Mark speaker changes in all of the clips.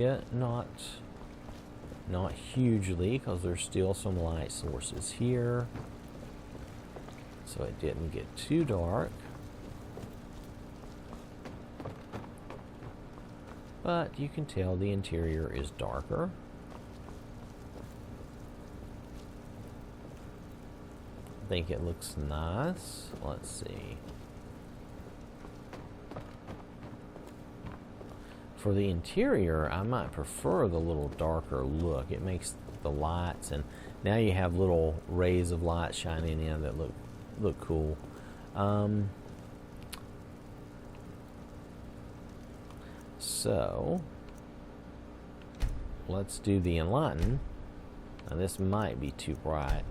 Speaker 1: Yeah, not hugely, because there's still some light sources here, so it didn't get too dark. But you can tell the interior is darker. I think it looks nice. Let's see. For the interior, I might prefer the little darker look. It makes the lights, and now you have little rays of light shining in that look cool. So let's do the enlighten. Now this might be too bright.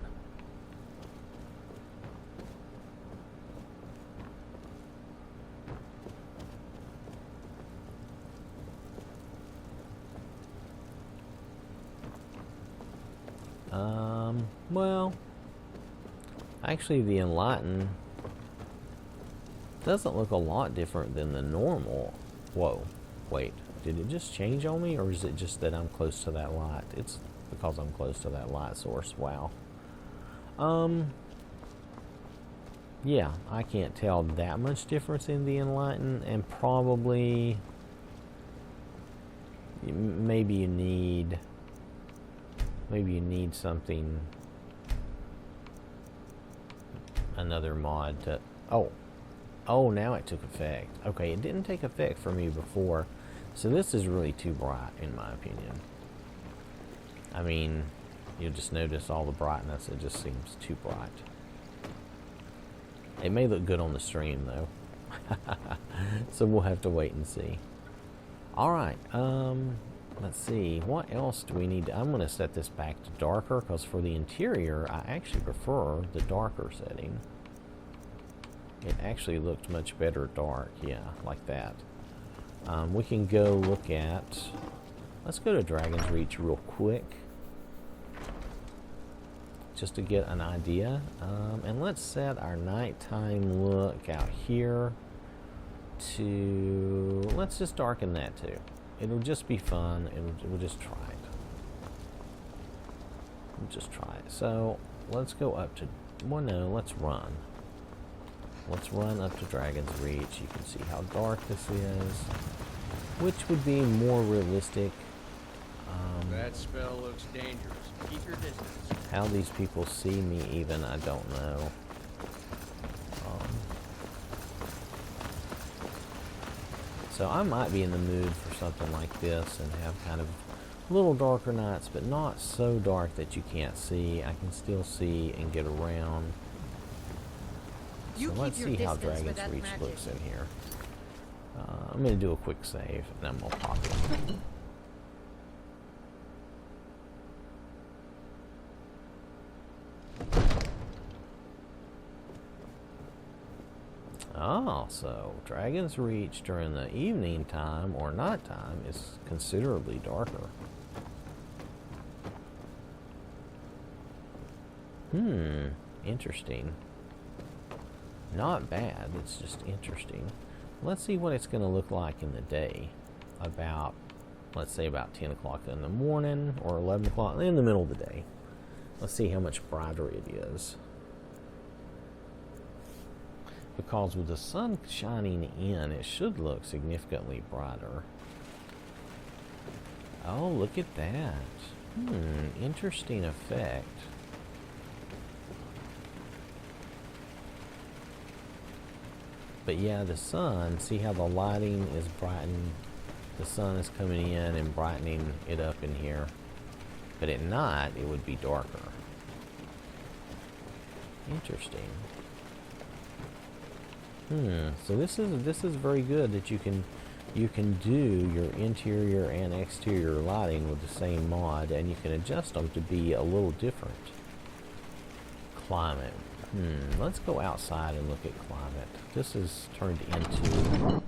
Speaker 1: Well, actually the enlighten doesn't look a lot different than the normal. Whoa, wait, did it just change on me, or is it just that I'm close to that light? It's because I'm close to that light source. Wow. Yeah, I can't tell that much difference in the enlighten, and probably maybe you need something, another mod to, oh, now it took effect. Okay, it didn't take effect for me before, so this is really too bright in my opinion. I mean, you'll just notice all the brightness, it just seems too bright. It may look good on the stream though. So we'll have to wait and see. Alright, let's see, what else do we need to, I'm going to set this back to darker, because for the interior, I actually prefer the darker setting. It actually looked much better dark, yeah, like that. We can go look at, let's go to Dragon's Reach real quick, just to get an idea. And let's set our nighttime look out here to, let's just darken that too. It'll just be fun, and we'll just try it. We'll just try it. So let's go up to, well no, let's run. Let's run up to Dragon's Reach. You can see how dark this is, which would be more realistic.
Speaker 2: That spell looks dangerous. Keep your distance.
Speaker 1: How these people see me even, I don't know. So I might be in the mood for something like this and have kind of little darker nights, but not so dark that you can't see. I can still see and get around. So let's see how Dragon's Reach looks in here. I'm going to do a quick save, and then we'll pop in. Oh, so Dragon's Reach during the evening time or night time is considerably darker. Interesting. Not bad, it's just interesting. Let's see what it's going to look like in the day. About, let's say about 10 o'clock in the morning or 11 o'clock in the middle of the day. Let's see how much brighter it is. Because with the sun shining in, it should look significantly brighter. Oh, look at that. Interesting effect. But yeah, the sun, see how the lighting is brightened. The sun is coming in and brightening it up in here. But at night, it would be darker. Interesting. So this is very good that you can do your interior and exterior lighting with the same mod, and you can adjust them to be a little different. Climate. Let's go outside and look at climate. This is turned into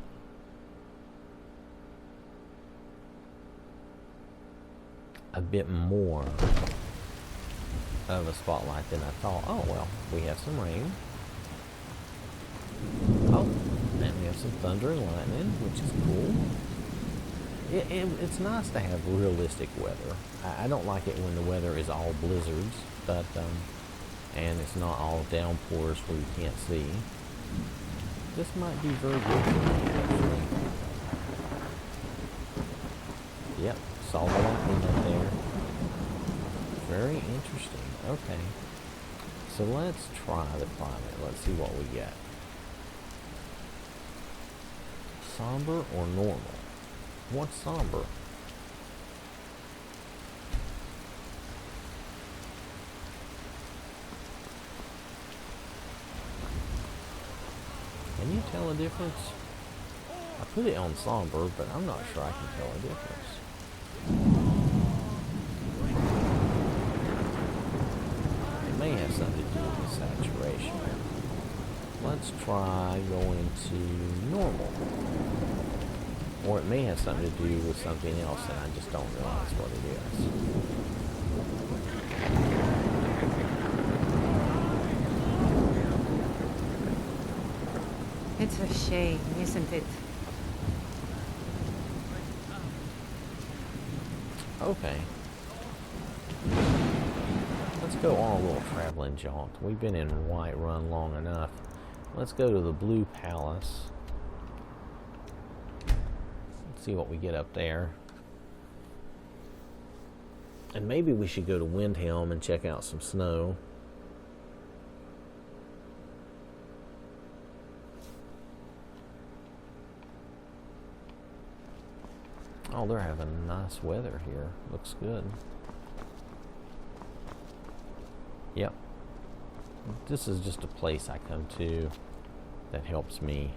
Speaker 1: a bit more of a spotlight than I thought. Oh well, we have some rain. Oh, and we have some thunder and lightning, which is cool. It's nice to have realistic weather. I don't like it when the weather is all blizzards, but and it's not all downpours where you can't see. This might be very good for me, actually. Yep, saw the lightning up there. Very interesting. Okay. So let's try the climate. Let's see what we get. Somber or normal? What's somber? Can you tell a difference? I put it on somber, but I'm not sure I can tell a difference. It may have something to do with saturation. Let's try going to normal. Or it may have something to do with something else and I just don't realize what it is.
Speaker 3: It's a shame, isn't it?
Speaker 1: Okay. Let's go on a little traveling jaunt. We've been in Whiterun long enough. Let's go to the Blue Palace. Let's see what we get up there. And maybe we should go to Windhelm and check out some snow. Oh, they're having nice weather here. Looks good. Yep. This is just a place I come to that helps me.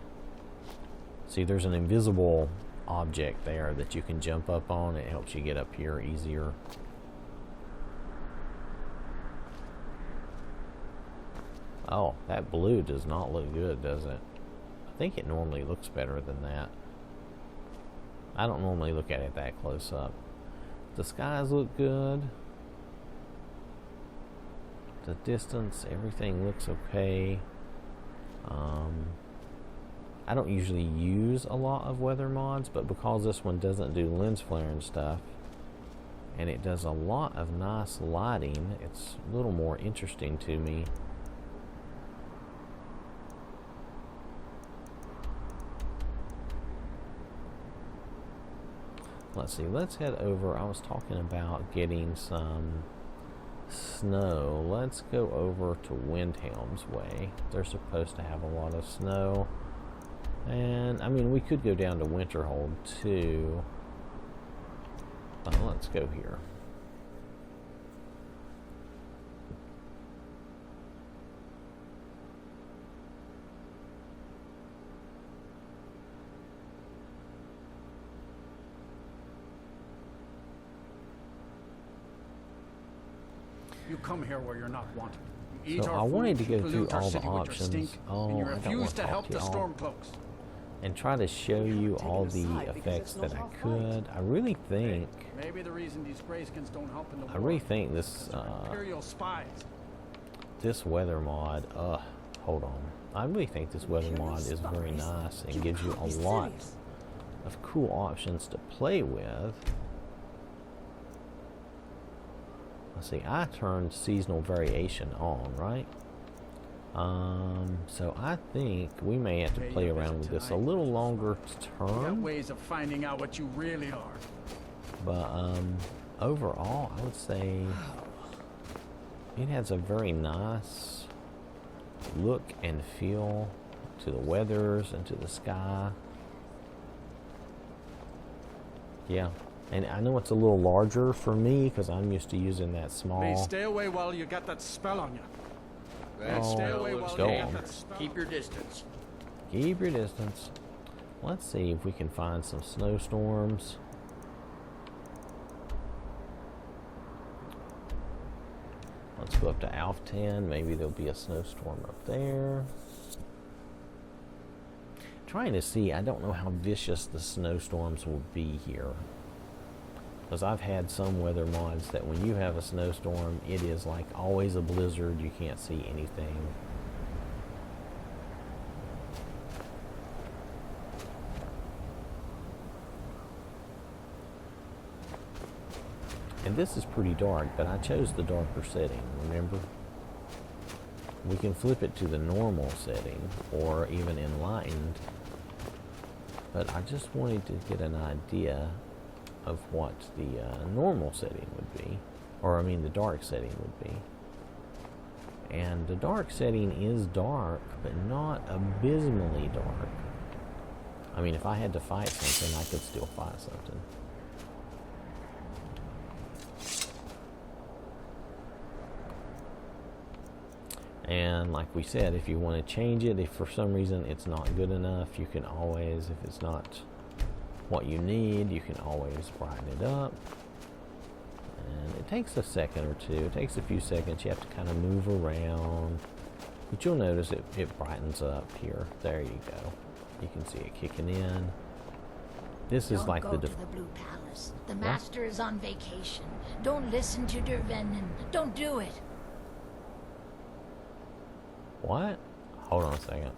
Speaker 1: See, there's an invisible object there that you can jump up on. It helps you get up here easier. Oh, that blue does not look good, does it? I think it normally looks better than that. I don't normally look at it that close up. The skies look good. The distance, everything looks okay. I don't usually use a lot of weather mods, but because this one doesn't do lens flare and stuff, and it does a lot of nice lighting, it's a little more interesting to me. Let's see, let's head over. I was talking about getting some snow. Let's go over to Windhelm's Way. They're supposed to have a lot of snow. And, I mean, we could go down to Winterhold, too. But let's go here.
Speaker 4: You come here where you're not wanted. You eat
Speaker 1: So
Speaker 4: our
Speaker 1: I wanted to
Speaker 4: food,
Speaker 1: go
Speaker 4: you
Speaker 1: through
Speaker 4: pollute our
Speaker 1: all the
Speaker 4: city with your
Speaker 1: options.
Speaker 4: stink,
Speaker 1: Oh,
Speaker 4: and you
Speaker 1: I don't
Speaker 4: refuse
Speaker 1: want
Speaker 4: to
Speaker 1: to
Speaker 4: help
Speaker 1: talk
Speaker 4: the
Speaker 1: to y'all.
Speaker 4: Stormcloaks.
Speaker 1: And try to show you all the effects that I could. I really think,
Speaker 4: Maybe the reason these Greyskins don't help in the
Speaker 1: I
Speaker 4: war
Speaker 1: really think this
Speaker 4: is they're Imperial spies.
Speaker 1: this weather mod, hold on. I really think this weather mod is very nice and gives you a lot of cool options to play with. Let's see, I turned seasonal variation on, right? So I think we may have to play around with this a little longer
Speaker 4: You got
Speaker 1: term.
Speaker 4: ways of finding out what you really are.
Speaker 1: But overall, I would say it has a very nice look and feel to the weathers and to the sky. Yeah, and I know it's a little larger for me because I'm used to using that small.
Speaker 4: Please stay away while you got that spell on you.
Speaker 2: That
Speaker 1: Oh,
Speaker 2: spell
Speaker 4: away
Speaker 2: looks
Speaker 4: while
Speaker 1: you
Speaker 4: got
Speaker 2: dangerous.
Speaker 4: that spell.
Speaker 2: Keep your distance.
Speaker 1: Keep your distance. Let's see if we can find some snowstorms. Let's go up to Alf 10. Maybe there'll be a snowstorm up there. Trying to see, I don't know how vicious the snowstorms will be here. Because I've had some weather mods that when you have a snowstorm, it is like always a blizzard. You can't see anything. And this is pretty dark, but I chose the darker setting, remember? We can flip it to the normal setting, or even enlightened. But I just wanted to get an idea of what the normal setting would be. Or, I mean, the dark setting would be. And the dark setting is dark, but not abysmally dark. I mean, if I had to fight something, I could still fight something. And like we said, if you want to change it, if for some reason it's not good enough, you can always, if it's not what you need, you can always brighten it up. And it takes a second or two. It takes a few seconds. You have to kind of move around. But you'll notice it brightens up here. There you go. You can see it kicking in. This is like
Speaker 5: Don't go to the Blue Palace. The Master is on vacation. Don't listen to Dervenin. Don't do it.
Speaker 1: What? Hold on a second.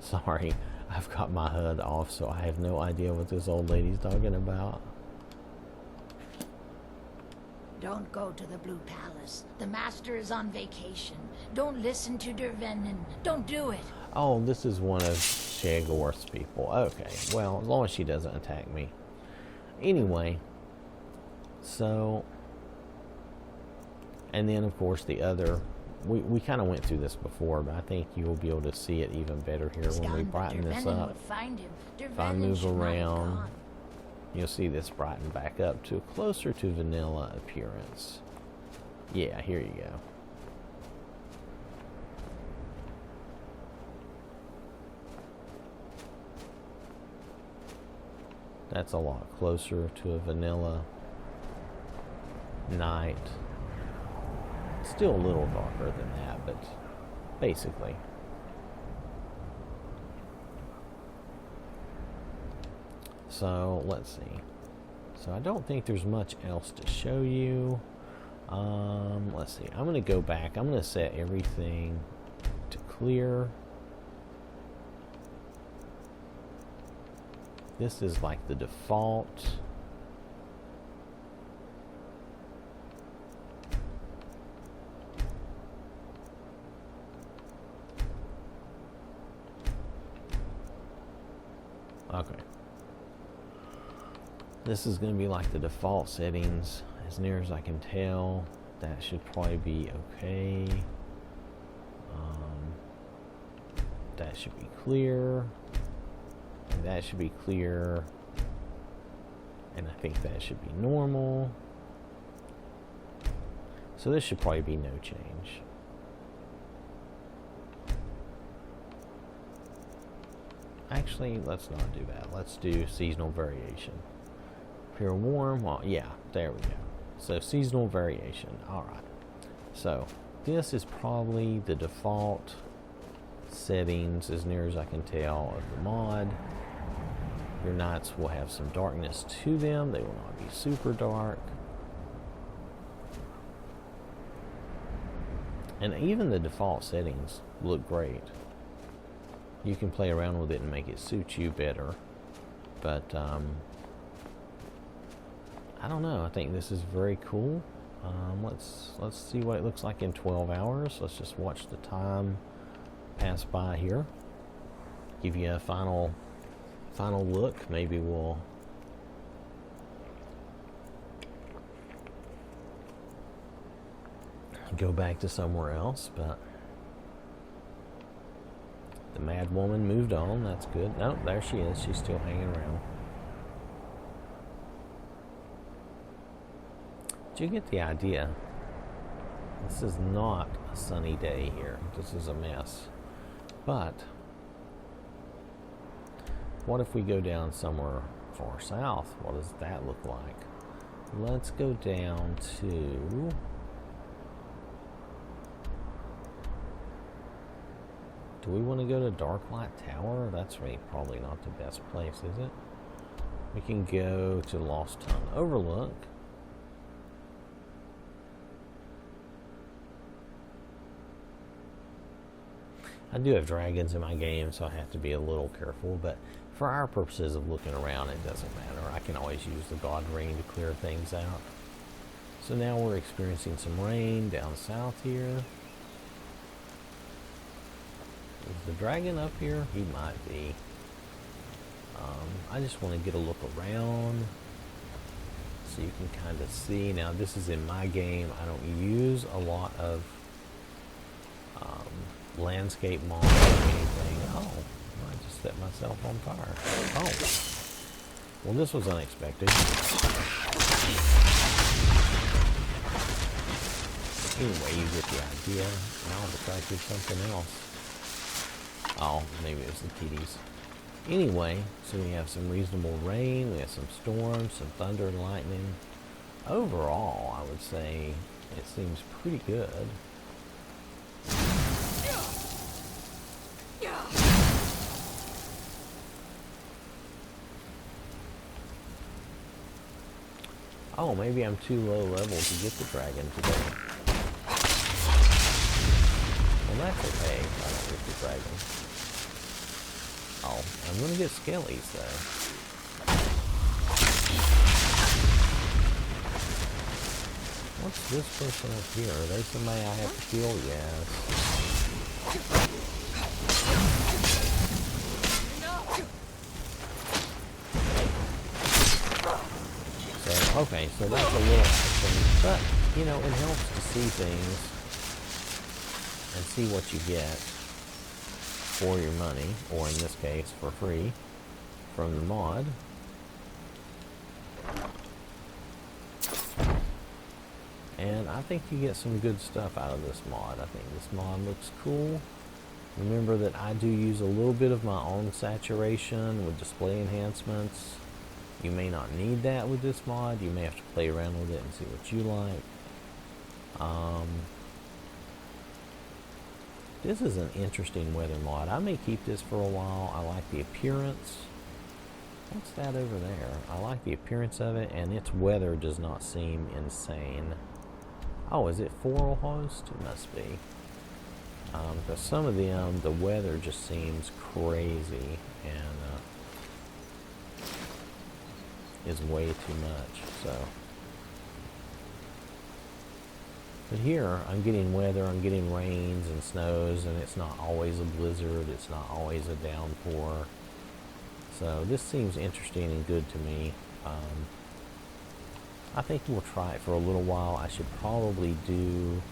Speaker 1: Sorry, I've got my HUD off, so I have no idea what this old lady's talking about.
Speaker 5: Don't go to the Blue Palace. The Master is on vacation. Don't listen to Dervenin. Don't do it.
Speaker 1: Oh, this is one of Shagorth's people. Okay, well, as long as she doesn't attack me. Anyway, so... And then, of course, the other... We kind of went through this before, but I think you'll be able to see it even better here when we brighten this up. If I move around, you'll see this brighten back up to closer to vanilla appearance. Yeah, here you go. That's a lot closer to a vanilla night. Still a little darker than that, but basically. So, let's see. So, I don't think there's much else to show you. Let's see. I'm going to go back. I'm going to set everything to clear. This is like the default. Okay. This is going to be like the default settings, as near as I can tell. That should probably be okay. That should be clear. And that should be clear. And I think that should be normal. So this should probably be no change. Actually, let's not do that. Let's do seasonal variation. Appear warm. Well, yeah, there we go. So seasonal variation. All right. So this is probably the default settings, as near as I can tell, of the mod. Your nights will have some darkness to them. They will not be super dark. And even the default settings look great. You can play around with it and make it suit you better. But, I don't know. I think this is very cool. Let's see what it looks like in 12 hours. Let's just watch the time pass by here. Give you a final look. Maybe we'll go back to somewhere else, but the mad woman moved on. That's good. No, there she is. She's still hanging around. Did you get the idea? This is not a sunny day here. This is a mess. But what if we go down somewhere far south? What does that look like? Let's go down to... Do we want to go to Darklight Tower? That's really probably not the best place, is it? We can go to Lost Tongue Overlook. I do have dragons in my game, so I have to be a little careful, but for our purposes of looking around, it doesn't matter. I can always use the God Ring to clear things out. So now we're experiencing some rain down south here. Is the dragon up here? He might be. I just want to get a look around so you can kind of see. Now this is in my game. I don't use a lot of landscape mods or anything. Oh, I just set myself on fire. Oh, well, this was unexpected. Anyway, you get the idea. Now I've attracted something else. Oh, maybe it was the kitties. Anyway, so we have some reasonable rain, we have some storms, some thunder and lightning. Overall, I would say it seems pretty good. Oh, maybe I'm too low level to get the dragon today. Well, that's okay if I don't get the dragon. Oh, I'm gonna get skellies though. What's this person up here? Are they somebody I have to kill? Yes. So, okay, so that's a little action, but, you know, it helps to see things and see what you get for your money, or in this case, for free, from the mod. And I think you get some good stuff out of this mod. I think this mod looks cool. Remember that I do use a little bit of my own saturation with display enhancements. You may not need that with this mod. You may have to play around with it and see what you like. This is an interesting weather mod. I may keep this for a while. I like the appearance. What's that over there? I like the appearance of it, and its weather does not seem insane. Oh, is it 4 host? It must be. Because some of them, the weather just seems crazy and is way too much. So, but here I'm getting weather, I'm getting rains and snows, and it's not always a blizzard, it's not always a downpour. So this seems interesting and good to me. I think we'll try it for a little while. I should probably do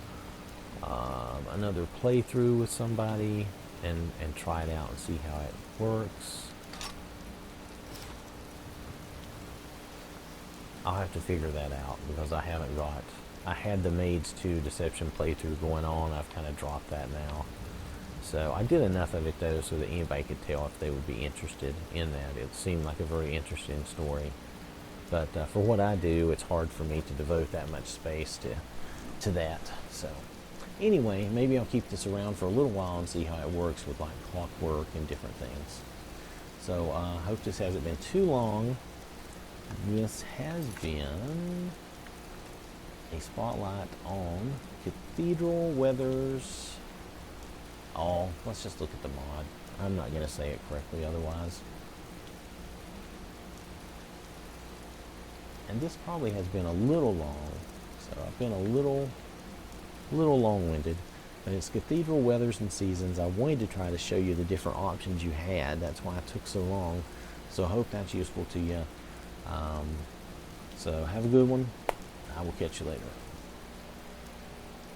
Speaker 1: another playthrough with somebody and try it out and see how it works. I'll have to figure that out because I haven't got... I had the Maids 2 Deception playthrough going on. I've kind of dropped that now. So I did enough of it though so that anybody could tell if they would be interested in that. It seemed like a very interesting story. But for what I do, it's hard for me to devote that much space to that. So anyway, maybe I'll keep this around for a little while and see how it works with like clockwork and different things. So I hope this hasn't been too long. This has been a spotlight on Cathedral Weathers. Oh, let's just look at the mod. I'm not going to say it correctly otherwise. And this probably has been a little long, so I've been a little long-winded. But it's Cathedral Weathers and Seasons. I wanted to try to show you the different options you had. That's why it took so long. So I hope that's useful to you. So have a good one. I will catch you later.